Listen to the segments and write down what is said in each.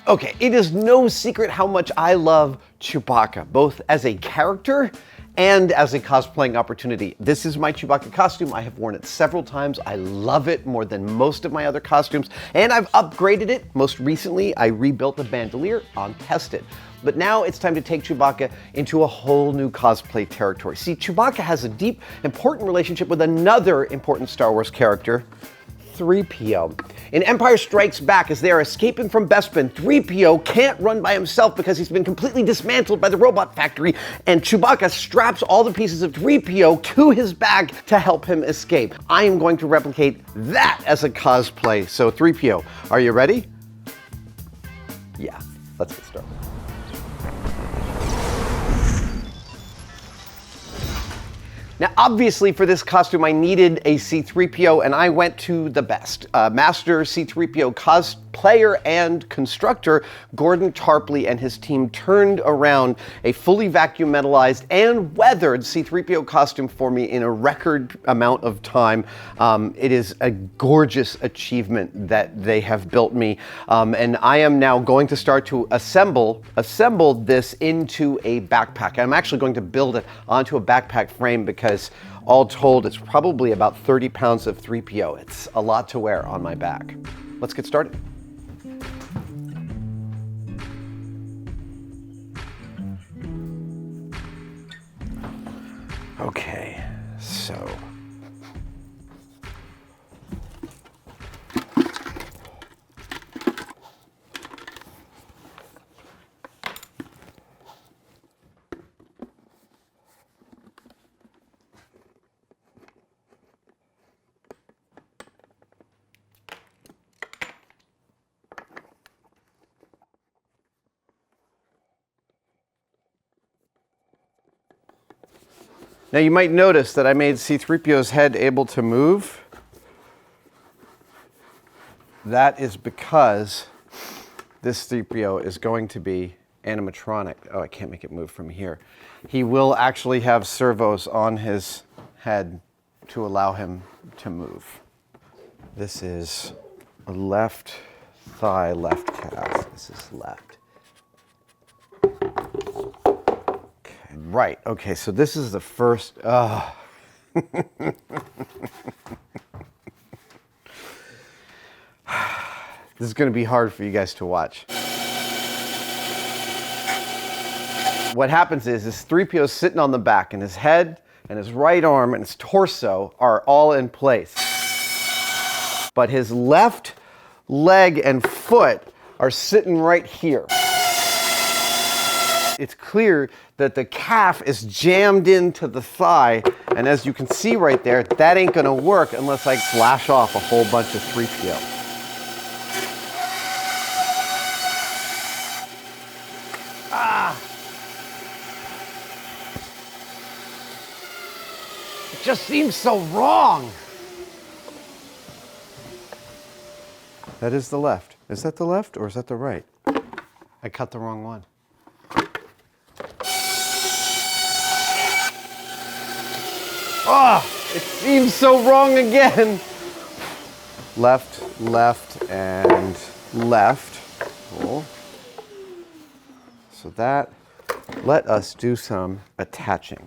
Okay, it is no secret how much I love Chewbacca, both as a character and as a cosplaying opportunity. This is my Chewbacca costume. I have worn it several times. I love it more than most of my other costumes, and I've upgraded it. Most recently, I rebuilt the bandolier on Tested. But now it's time to take Chewbacca into a whole new cosplay territory. See, Chewbacca has a deep, important relationship with another important Star Wars character, 3PO. In Empire Strikes Back, as they are escaping from Bespin, 3PO can't run by himself because he's been completely dismantled by the robot factory, and Chewbacca straps all the pieces of 3PO to his back to help him escape. I am going to replicate that as a cosplay. So 3PO, are you ready? Yeah, let's get started. Now, obviously, for this costume, I needed a C-3PO, and I went to the best. Master C-3PO cosplayer and constructor, Gordon Tarpley, and his team turned around a fully vacuum metallized and weathered C-3PO costume for me in a record amount of time. It is a gorgeous achievement that they have built me, and I am now going to start to assemble this into a backpack. I'm actually going to build it onto a backpack frame because all told, it's probably about 30 pounds of 3PO. It's a lot to wear on my back. Let's get started. Okay, so. Now you might notice that I made C-3PO's head able to move. That is because this 3PO is going to be animatronic. Oh, I can't make it move from here. He will actually have servos on his head to allow him to move. This is a left thigh, left calf. This is left. Right, okay, so this is the first, This is gonna be hard for you guys to watch. What happens is 3PO is sitting on the back, and his head and his right arm and his torso are all in place. But his left leg and foot are sitting right here. It's clear that the calf is jammed into the thigh, and as you can see right there, that ain't gonna work unless I slash off a whole bunch of 3PO. It just seems so wrong. That is the left. Is that the left or is that the right? I cut the wrong one. It seems so wrong again. Left, left, and left. Cool. So that, let us do some attaching.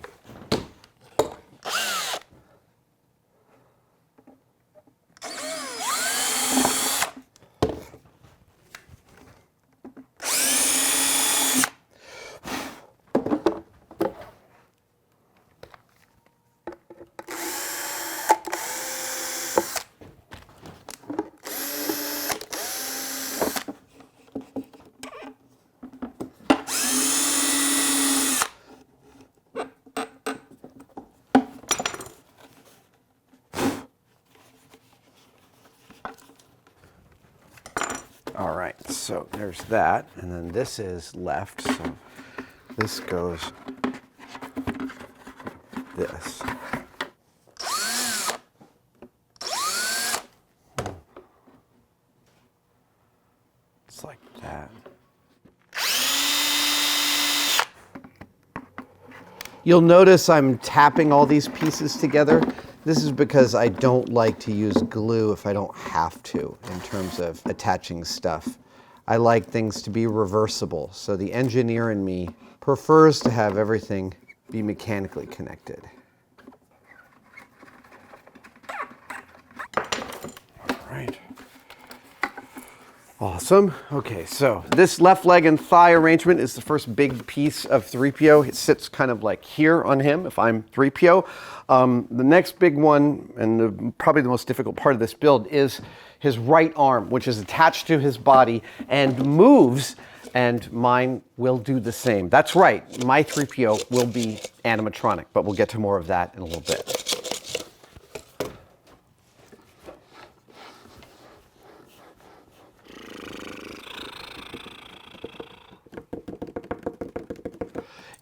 All right, so there's that, and then this is left, so this goes this. It's like that. You'll notice I'm tapping all these pieces together. This is because I don't like to use glue if I don't have to in terms of attaching stuff. I like things to be reversible. So the engineer in me prefers to have everything be mechanically connected. All right. Awesome. Okay, so this left leg and thigh arrangement is the first big piece of 3PO. It sits kind of like here on him if I'm 3PO. The next big one, and probably the most difficult part of this build, is his right arm, which is attached to his body and moves, and mine will do the same. That's right, my 3PO will be animatronic, but we'll get to more of that in a little bit.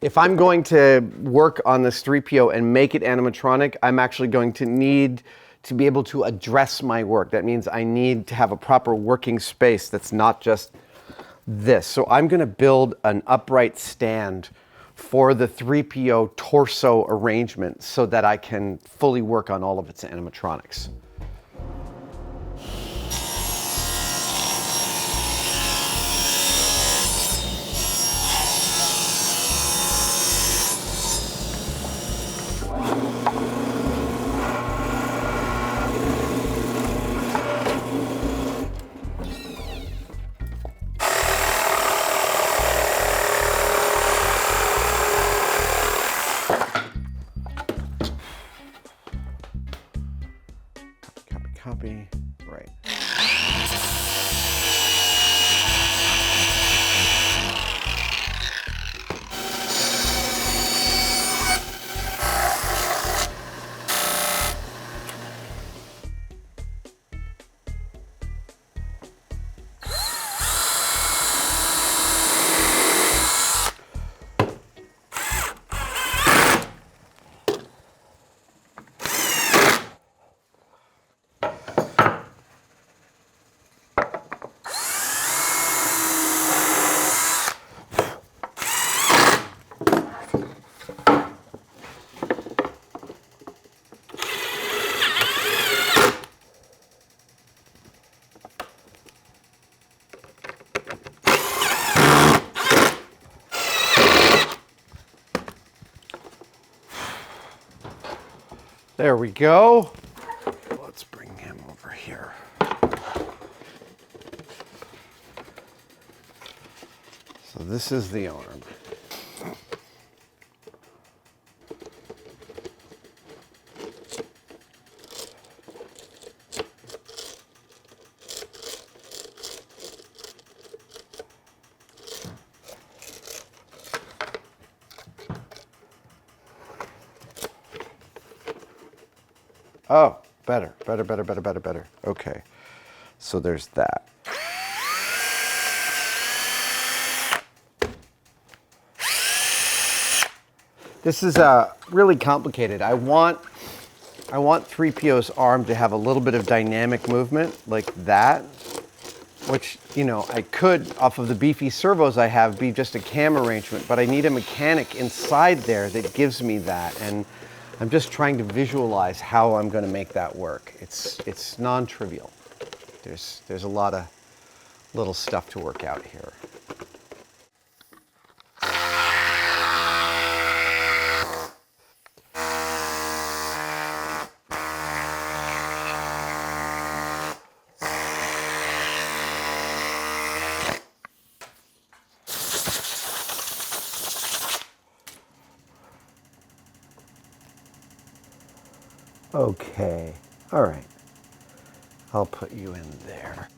If I'm going to work on this 3PO and make it animatronic, I'm actually going to need to be able to address my work. That means I need to have a proper working space that's not just this. So I'm going to build an upright stand for the 3PO torso arrangement so that I can fully work on all of its animatronics. Copy, right. There we go. Let's bring him over here. So this is the arm. Oh, better. Okay, so there's that. This is really complicated. I want 3PO's arm to have a little bit of dynamic movement like that, which, you know, I could, off of the beefy servos I have, be just a cam arrangement, but I need a mechanic inside there that gives me that, and I'm just trying to visualize how I'm going to make that work. It's non-trivial. There's a lot of little stuff to work out here. Okay, all right. I'll put you in there.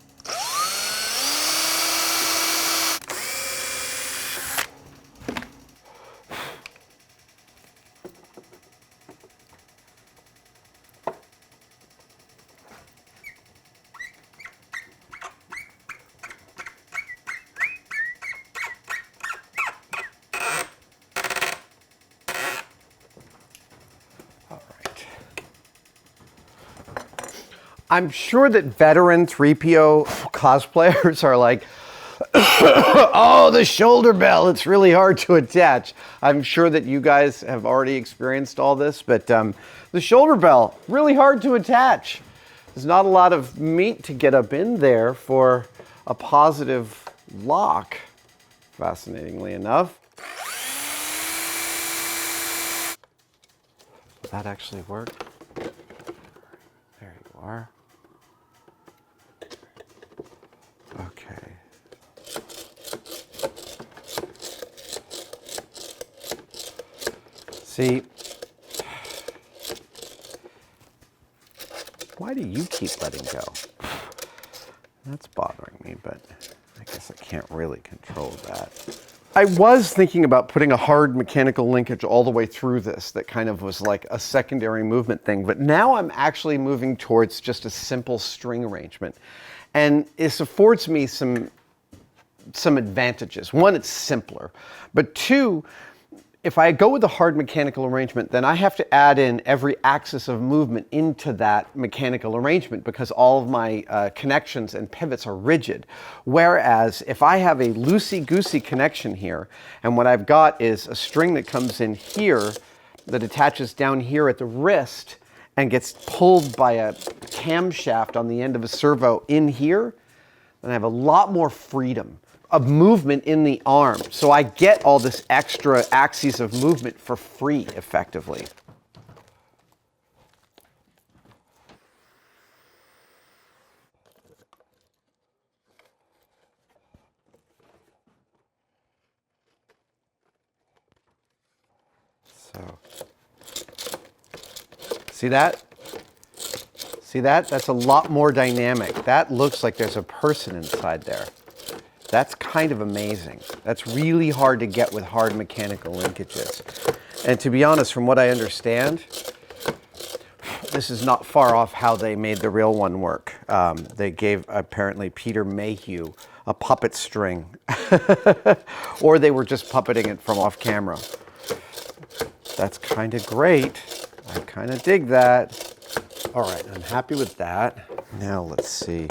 I'm sure that veteran 3PO cosplayers are like, oh, the shoulder bell, it's really hard to attach. I'm sure that you guys have already experienced all this, but the shoulder bell, really hard to attach. There's not a lot of meat to get up in there for a positive lock, fascinatingly enough. Will that actually work? There you are. Okay. See, why do you keep letting go? That's bothering me, but I guess I can't really control that. I was thinking about putting a hard mechanical linkage all the way through this that kind of was like a secondary movement thing, but now I'm actually moving towards just a simple string arrangement. And this affords me some advantages. One, it's simpler, but two, if I go with the hard mechanical arrangement, then I have to add in every axis of movement into that mechanical arrangement because all of my connections and pivots are rigid. Whereas if I have a loosey-goosey connection here, and what I've got is a string that comes in here that attaches down here at the wrist and gets pulled by a camshaft on the end of a servo in here, then I have a lot more freedom of movement in the arm. So I get all this extra axes of movement for free, effectively. So, see that? See that? That's a lot more dynamic. That looks like there's a person inside there. That's kind of amazing. That's really hard to get with hard mechanical linkages. And to be honest, from what I understand, this is not far off how they made the real one work. They gave, apparently, Peter Mayhew a puppet string. Or they were just puppeting it from off camera. That's kind of great. I kind of dig that. All right, I'm happy with that. Now let's see.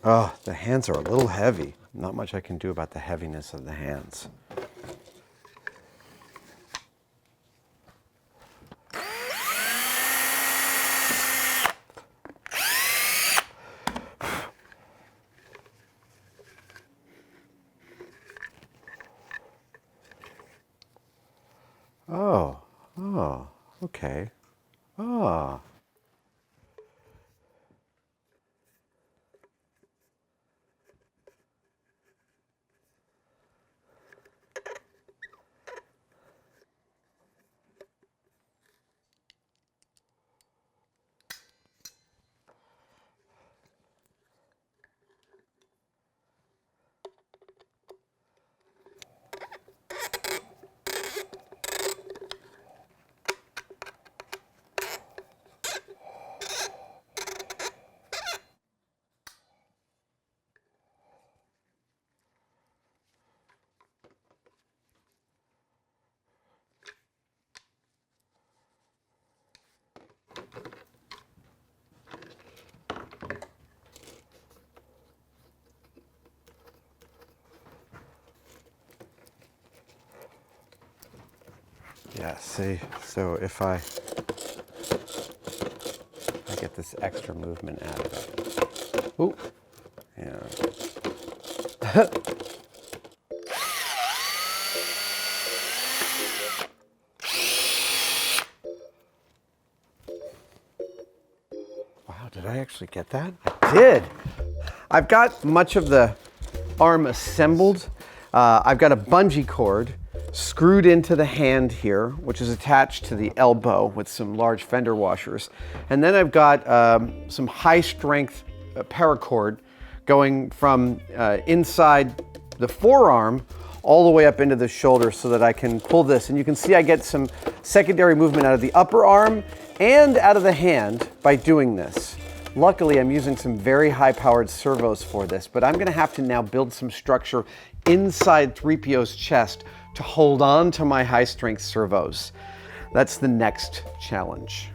Oh, the hands are a little heavy. Not much I can do about the heaviness of the hands. Oh, okay. Oh. Yeah, see, so if I get this extra movement out of it. Ooh, yeah. Wow, did I actually get that? I did. I've got much of the arm assembled. I've got a bungee cord screwed into the hand here, which is attached to the elbow with some large fender washers. And then I've got some high strength paracord going from inside the forearm all the way up into the shoulder so that I can pull this. And you can see I get some secondary movement out of the upper arm and out of the hand by doing this. Luckily, I'm using some very high-powered servos for this, but I'm gonna have to now build some structure inside 3PO's chest to hold on to my high-strength servos. That's the next challenge.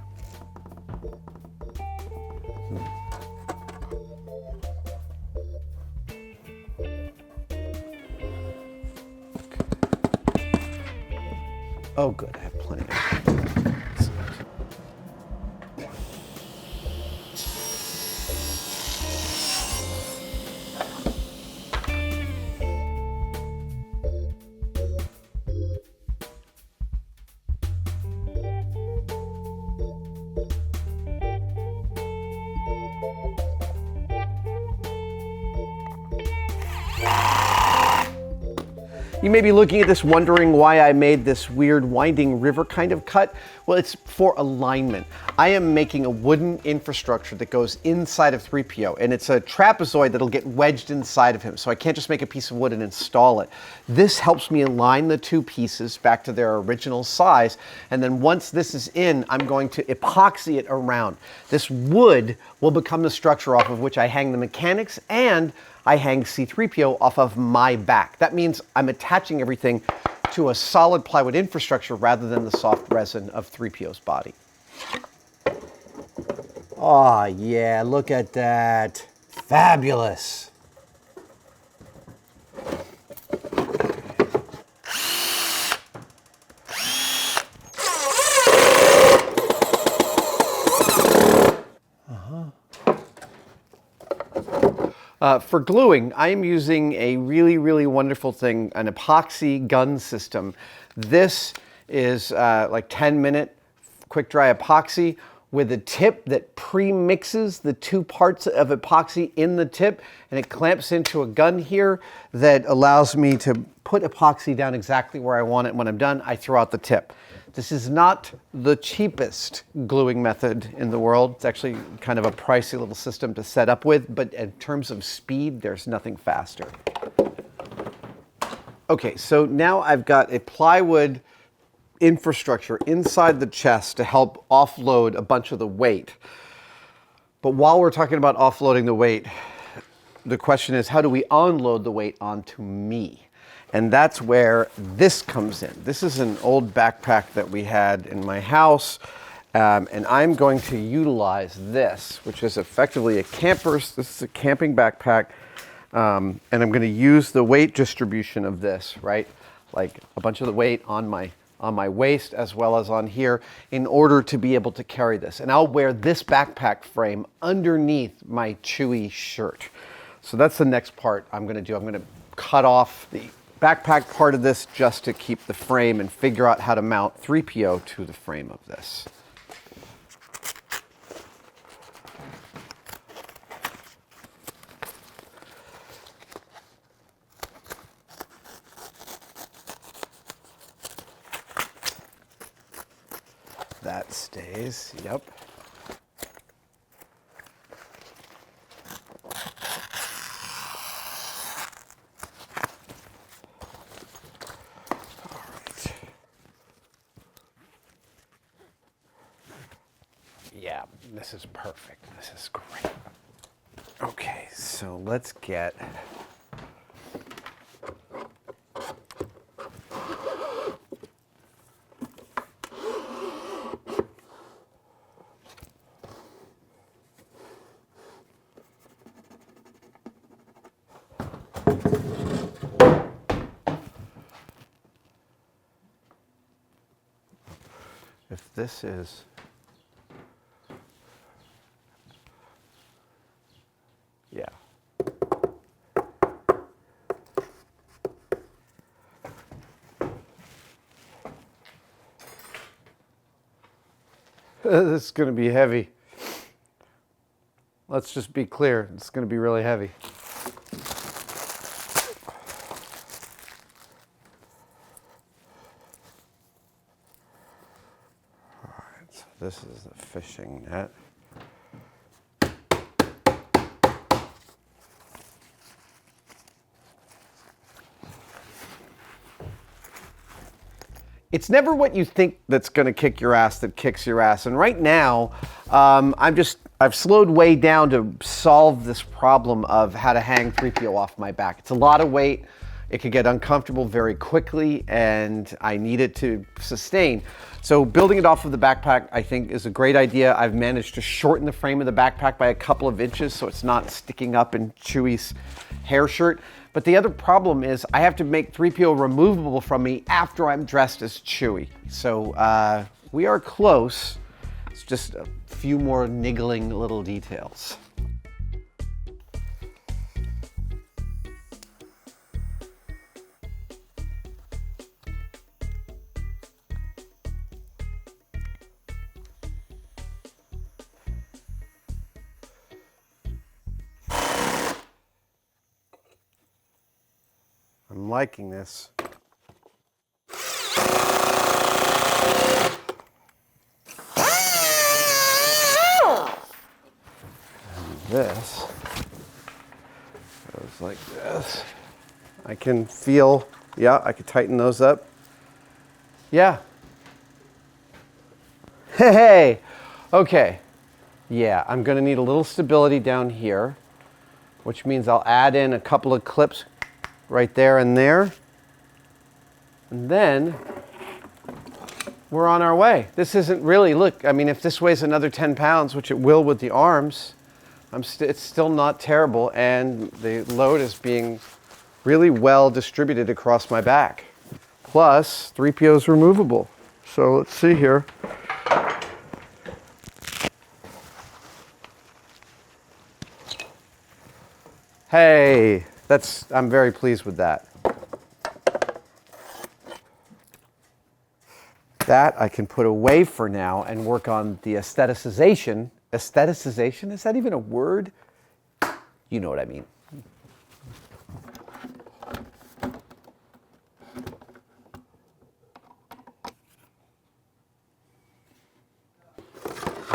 Oh, good, I have plenty of time. You may be looking at this wondering why I made this weird winding river kind of cut. Well, it's for alignment. I am making a wooden infrastructure that goes inside of 3PO, and it's a trapezoid that'll get wedged inside of him, so I can't just make a piece of wood and install it. This helps me align the two pieces back to their original size, and then once this is in, I'm going to epoxy it around. This wood will become the structure off of which I hang the mechanics, and I hang C-3PO off of my back. That means I'm attaching everything to a solid plywood infrastructure rather than the soft resin of 3PO's body. Oh yeah, look at that. Fabulous. For gluing, I am using a really wonderful thing, an epoxy gun system. This is like 10-minute quick dry epoxy with a tip that pre-mixes the two parts of epoxy in the tip, and it clamps into a gun here that allows me to put epoxy down exactly where I want it. When I'm done, I throw out the tip. This is not the cheapest gluing method in the world. It's actually kind of a pricey little system to set up with, but in terms of speed, there's nothing faster. Okay, so now I've got a plywood infrastructure inside the chest to help offload a bunch of the weight. But while we're talking about offloading the weight, the question is, how do we unload the weight onto me? And that's where this comes in. This is an old backpack that we had in my house, and I'm going to utilize this, which is effectively a camper's. This is a camping backpack, and I'm going to use the weight distribution of this, right? Like a bunch of the weight on my waist as well as on here in order to be able to carry this. And I'll wear this backpack frame underneath my Chewie shirt. So that's the next part I'm going to do. I'm going to cut off the backpack part of this just to keep the frame and figure out how to mount 3PO to the frame of this. That stays, yep. Yeah, this is perfect. This is great. Okay, so let's get if this is yeah. This is going to be heavy. Let's just be clear. It's going to be really heavy. All right, so this is the fishing net. It's never what you think that's going to kick your ass that kicks your ass. And right now, I've slowed way down to solve this problem of how to hang 3PO off my back. It's a lot of weight. It could get uncomfortable very quickly, and I need it to sustain. So building it off of the backpack, I think, is a great idea. I've managed to shorten the frame of the backpack by a couple of inches so it's not sticking up in Chewie's hair shirt. But the other problem is I have to make 3PO removable from me after I'm dressed as Chewie. So we are close. It's just a few more niggling little details. I'm liking this. like this. I can feel, yeah, I can tighten those up. Yeah. Hey, okay. Yeah, I'm gonna need a little stability down here, which means I'll add in a couple of clips right there and there. And then we're on our way. This isn't really, look, I mean, if this weighs another 10 pounds, which it will with the arms, it's still not terrible, and the load is being really well distributed across my back. Plus, 3PO is removable. So let's see here. Hey, I'm very pleased with that. That I can put away for now and work on the aestheticization. Aestheticization, is that even a word? You know what I mean.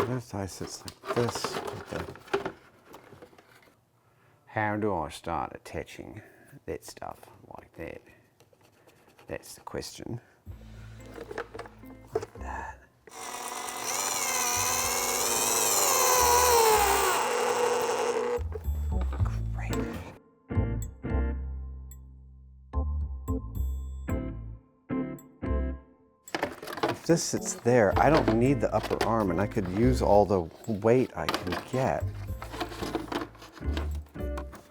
This eye sits like this. How do I start attaching that stuff like that? That's the question. Like that. Great. If this sits there, I don't need the upper arm, and I could use all the weight I can get.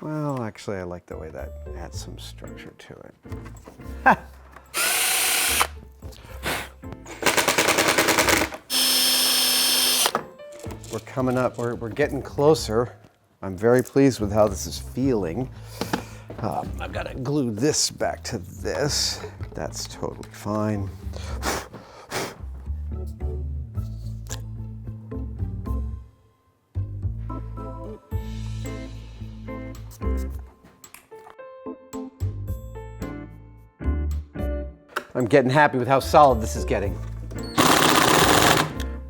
Well, actually, I like the way that adds some structure to it. Ha! We're coming up, we're getting closer. I'm very pleased with how this is feeling. I've got to glue this back to this. That's totally fine. I'm getting happy with how solid this is getting.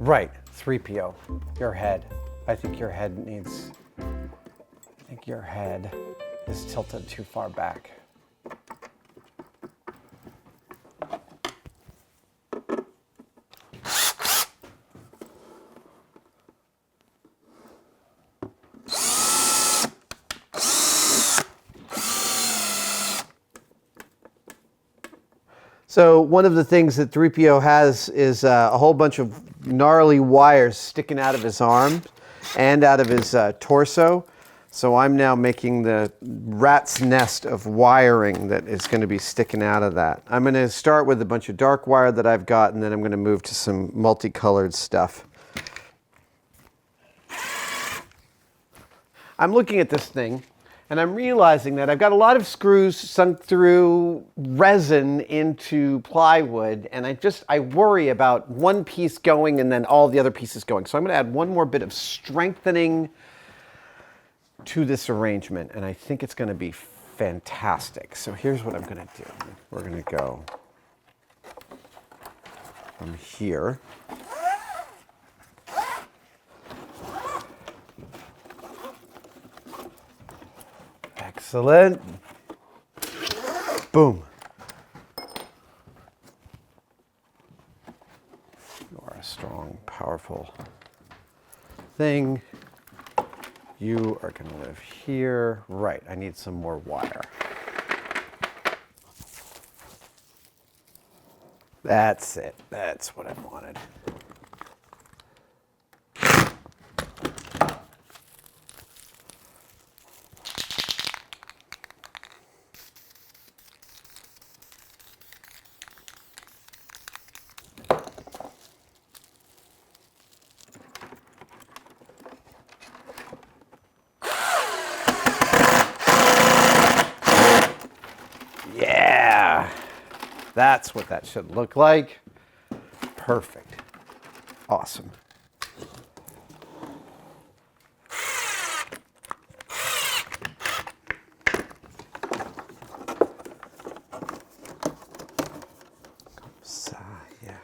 Right, 3PO, your head. I think your head is tilted too far back. So one of the things that 3PO has is a whole bunch of gnarly wires sticking out of his arm and out of his torso. So I'm now making the rat's nest of wiring that is going to be sticking out of that. I'm going to start with a bunch of dark wire that I've got, and then I'm going to move to some multicolored stuff. I'm looking at this thing, and I'm realizing that I've got a lot of screws sunk through resin into plywood, and I worry about one piece going and then all the other pieces going. So I'm going to add one more bit of strengthening to this arrangement, and I think it's going to be fantastic. So here's what I'm going to do. We're going to go from here. Excellent. Boom. You are a strong, powerful thing. You are going to live here. Right, I need some more wire. That's it. That's what I wanted. That's what that should look like. Perfect. Awesome. Yeah.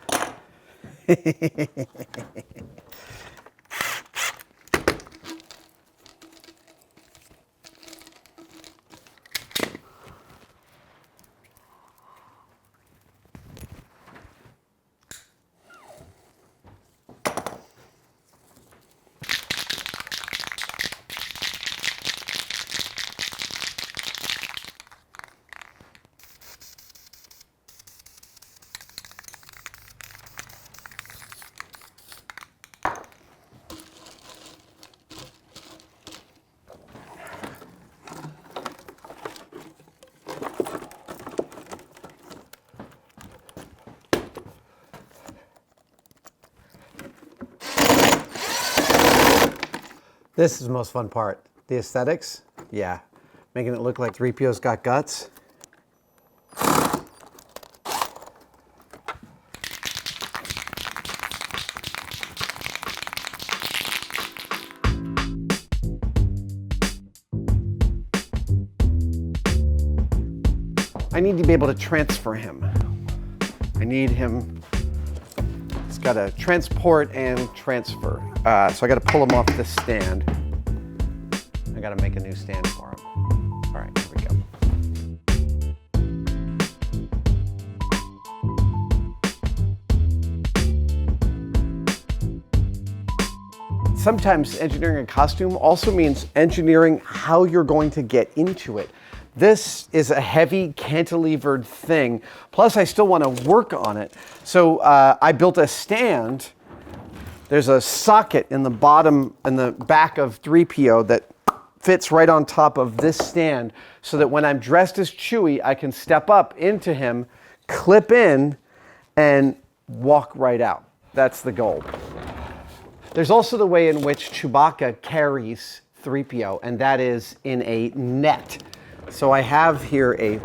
This is the most fun part. The aesthetics, yeah. Making it look like 3PO's got guts. I need to be able to transfer him. I need him, he's got to transport and transfer. So I got to pull him off this stand. I got to make a new stand for him. All right, here we go. Sometimes engineering a costume also means engineering how you're going to get into it. This is a heavy cantilevered thing. Plus, I still want to work on it. So I built a stand. There's a socket in the bottom, in the back of 3PO that fits right on top of this stand so that when I'm dressed as Chewie, I can step up into him, clip in, and walk right out. That's the goal. There's also the way in which Chewbacca carries 3PO, and that is in a net. So I have here a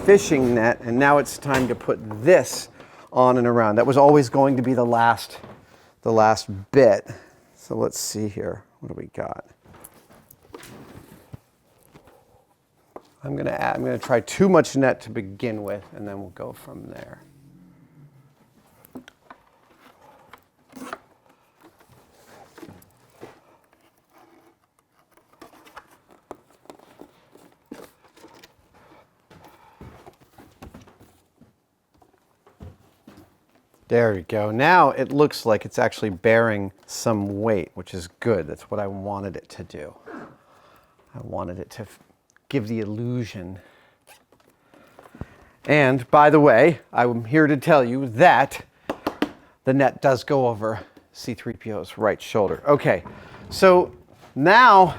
fishing net, and now it's time to put this on and around. That was always going to be the last bit. So let's see here. What do we got? I'm gonna try too much net to begin with, and then we'll go from there. There we go. Now it looks like it's actually bearing some weight, which is good. That's what I wanted it to do. I wanted it to give the illusion. And by the way, I'm here to tell you that the net does go over C-3PO's right shoulder. Okay, so now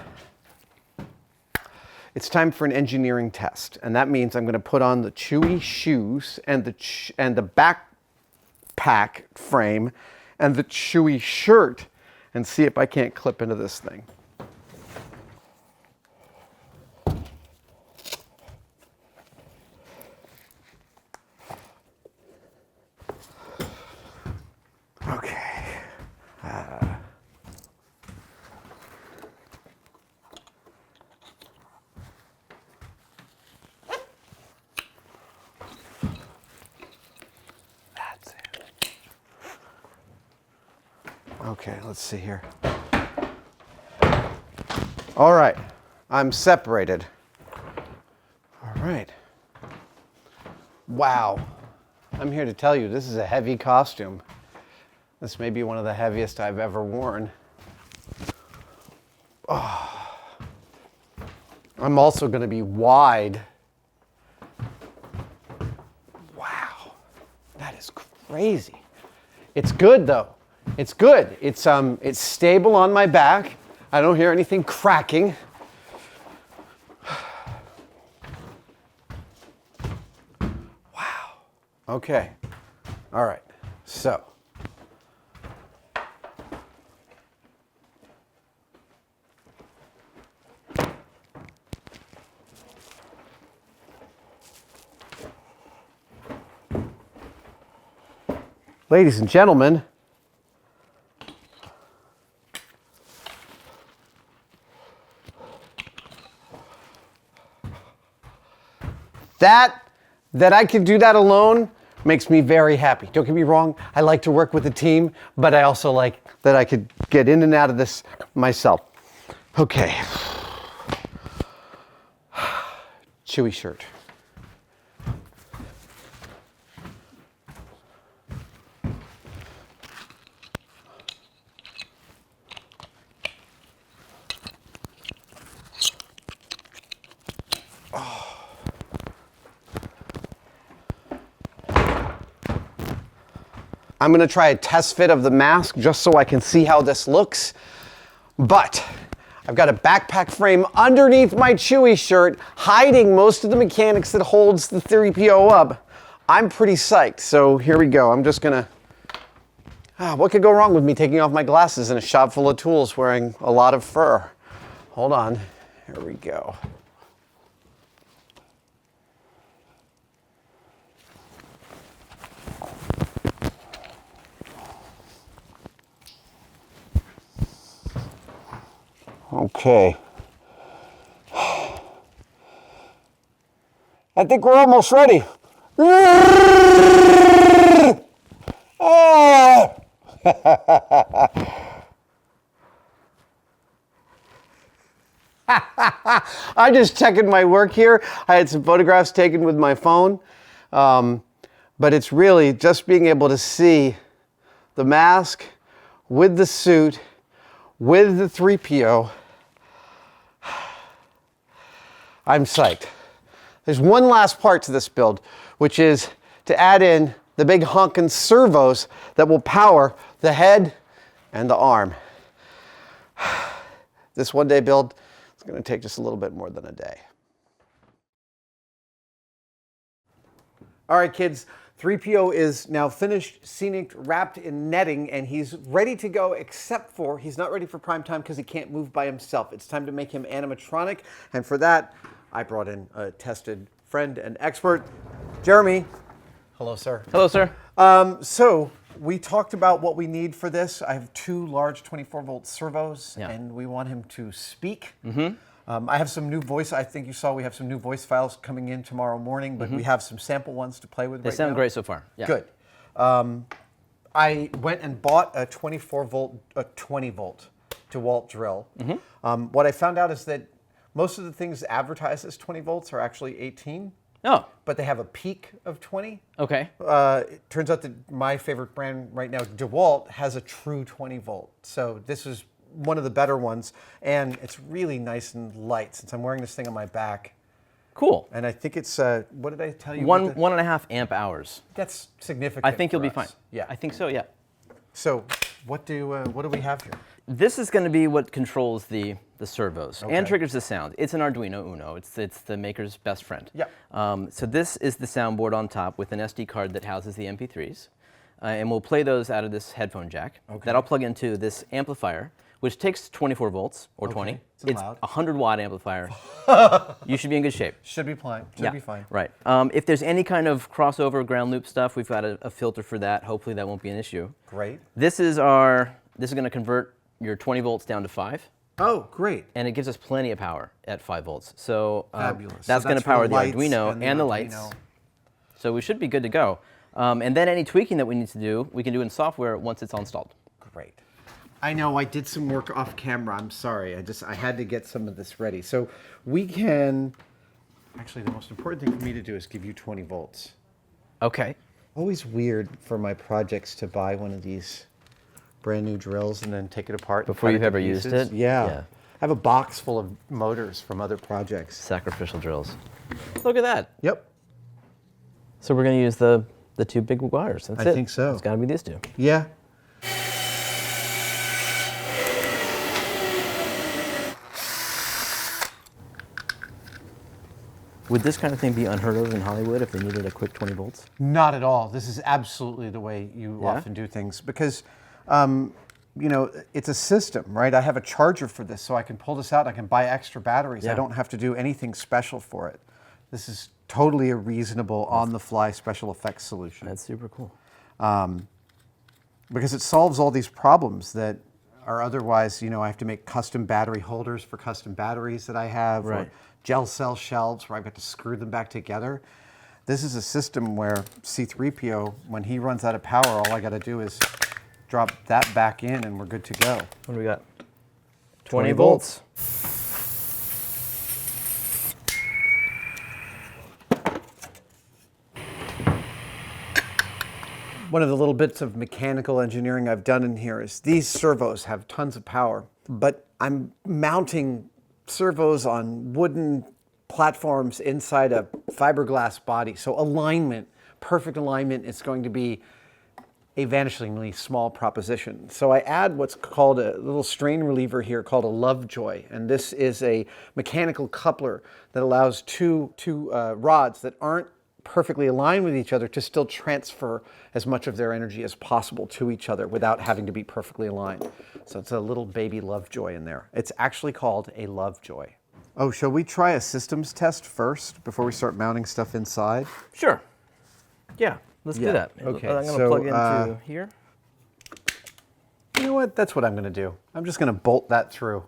it's time for an engineering test. And that means I'm going to put on the Chewie shoes and the backpack frame and the Chewie shirt and see if I can't clip into this thing. Okay. Okay, let's see here. All right, I'm separated. All right. Wow. I'm here to tell you this is a heavy costume. This may be one of the heaviest I've ever worn. Oh. I'm also going to be wide. Wow. That is crazy. It's good though. It's good. It's stable on my back. I don't hear anything cracking. Wow. Okay. All right. So. Ladies and gentlemen, that I could do that alone makes me very happy. Don't get me wrong, I like to work with a team, but I also like that I could get in and out of this myself. Okay. Chewie shirt. I'm going to try a test fit of the mask just so I can see how this looks. But I've got a backpack frame underneath my Chewie shirt, hiding most of the mechanics that holds the 3PO up. I'm pretty psyched. So here we go. I'm just going to... what could go wrong with me taking off my glasses in a shop full of tools wearing a lot of fur? Hold on. Here we go. Okay. I think we're almost ready. I'm just checking my work here. I had some photographs taken with my phone, but it's really just being able to see the mask with the suit, with the 3PO. I'm psyched. There's one last part to this build, which is to add in the big honkin' servos that will power the head and the arm. This one-day build is going to take just a little bit more than a day. All right, kids, 3PO is now finished, scenic, wrapped in netting, and he's ready to go, except for he's not ready for prime time because he can't move by himself. It's time to make him animatronic, and for that, I brought in a tested friend and expert, Jeremy. Hello, sir. Hello, sir. So we talked about what we need for this. I have 2 large 24-volt servos, and we want him to speak. I have some new voice. I think you saw we have some new voice files coming in tomorrow morning, but we have some sample ones to play with right now. They sound great so far. Yeah. Good. I went and bought a 24-volt, a 20-volt DeWalt drill. What I found out is that most of the things advertised as 20 volts are actually 18. Oh. But they have a peak of 20. Okay. It turns out that my favorite brand right now, DeWalt, has a true 20 volt. So this is one of the better ones, and it's really nice and light since I'm wearing this thing on my back. Cool. And I think it's, what did I tell you? 1.5 amp hours. That's significant. I think you'll be us. fine. Yeah. I think so, yeah. So what do we have here? This is going to be what controls the servos and triggers the sound. It's an Arduino Uno. It's the maker's best friend. Yeah. So this is the soundboard on top with an SD card that houses the MP3s. And we'll play those out of this headphone jack. Okay. That I'll plug into this amplifier, which takes 24 volts or 20. It's a 100-watt amplifier. You should be in good shape. Should be fine. Should be fine. Right. If there's any kind of crossover ground loop stuff, we've got a filter for that. Hopefully that won't be an issue. Great. This is going to convert your 20 volts down to 5. Oh, great. And it gives us plenty of power at 5 volts. So fabulous. That's going to power the Arduino and the lights. So we should be good to go. And then any tweaking that we need to do, we can do in software once it's all installed. Great. I know I did some work off camera. I'm sorry. I had to get some of this ready. So we can, actually the most important thing for me to do is give you 20 volts. Okay. Always weird for my projects to buy one of these brand new drills and then take it apart. Before you've ever used it? Yeah. I have a box full of motors from other projects. Sacrificial drills. Look at that. Yep. So we're going to use the 2 big wires. That's it. I think so. It's got to be these 2. Yeah. Would this kind of thing be unheard of in Hollywood if they needed a quick 20 volts? Not at all. This is absolutely the way you often do things because, you know, it's a system, right? I have a charger for this, so I can pull this out. I can buy extra batteries. I don't have to do anything special for it. This is totally a reasonable, on-the-fly special effects solution. That's super cool. Because it solves all these problems that are otherwise, you know, I have to make custom battery holders for custom batteries that I have, or gel cell shelves where I've got to screw them back together. This is a system where C-3PO, when he runs out of power, all I got to do is drop that back in and we're good to go. What do we got? 20 volts. One of the little bits of mechanical engineering I've done in here is these servos have tons of power, but I'm mounting servos on wooden platforms inside a fiberglass body. So alignment, perfect alignment, is going to be a vanishingly small proposition. So I add what's called a little strain reliever here called a Lovejoy. And this is a mechanical coupler that allows two rods that aren't perfectly aligned with each other to still transfer as much of their energy as possible to each other without having to be perfectly aligned. So it's a little baby Lovejoy in there. It's actually called a Lovejoy. Oh, shall we try a systems test first before we start mounting stuff inside? Sure. Yeah, let's do that. Okay, I'm going to plug into here. You know what? That's what I'm going to do. I'm just going to bolt that through.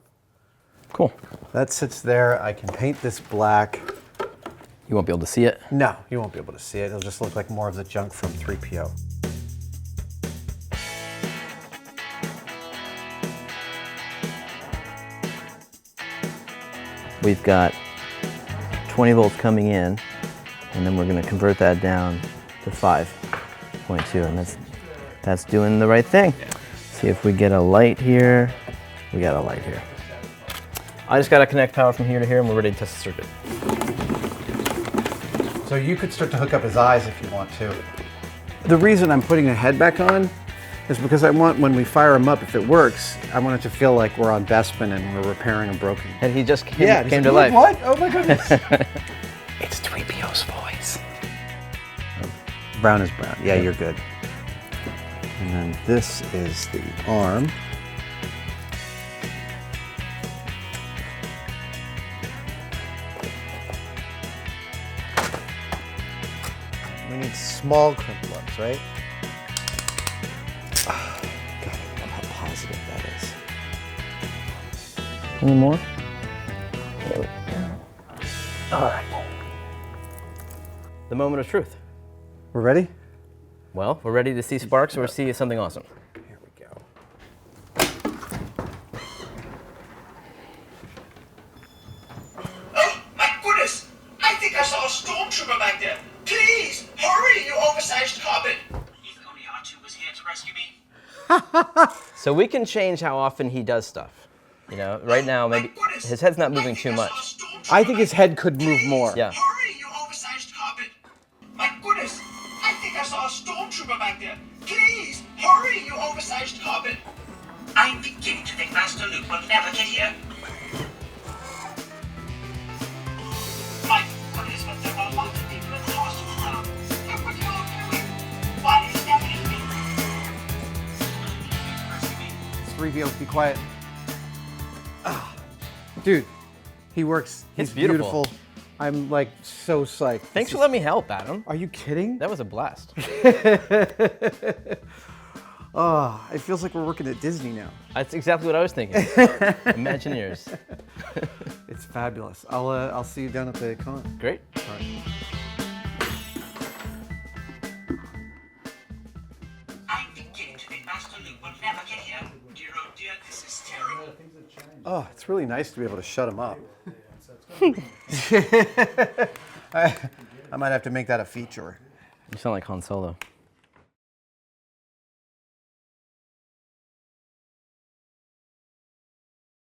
Cool. That sits there. I can paint this black. You won't be able to see it? No, you won't be able to see it. It'll just look like more of the junk from 3PO. We've got 20 volts coming in, and then we're going to convert that down to 5.2, and that's doing the right thing. See if we get a light here. We got a light here. I just got to connect power from here to here, and we're ready to test the circuit. So you could start to hook up his eyes if you want to. The reason I'm putting a head back on is because I want, when we fire him up, if it works, I want it to feel like we're on Bespin and we're repairing a broken. And he just came to life. What? Oh my goodness. It's 3PO's voice. Brown is brown. Yeah, you're good. And then this is the arm. We need small crumple ups, right? Oh, God, I love how positive that is. Any more? There we go. All right. The moment of truth. We're ready? Well, we're ready to see sparks or see something awesome. Here we go. Oh, my goodness! I think I saw a stormtrooper back there. Please, hurry, you oversized carpet! If only R2 was here to rescue me. So we can change how often he does stuff. You know, right now, maybe his head's not moving too much. I think his head could move more. Yeah. Hurry, you oversized carpet! My goodness! I think I saw a stormtrooper back there. Please, hurry, you oversized carpet! I'm beginning to think Master Luke will never get here. My goodness, but there are lots of people in costumes now. Look what you're doing! Why is that me? 3PO, be quiet. Ah, dude, he works. He's It's beautiful. I'm like so psyched. Thanks for letting me help, Adam. Are you kidding? That was a blast. Oh, it feels like we're working at Disney now. That's exactly what I was thinking. Imagineers. It's fabulous. I'll see you down at the con. Great. All right. I'm beginning to think Master Luke will never get here. Dear, oh dear, this is terrible. Oh, it's really nice to be able to shut him up. I might have to make that a feature. You sound like Han Solo.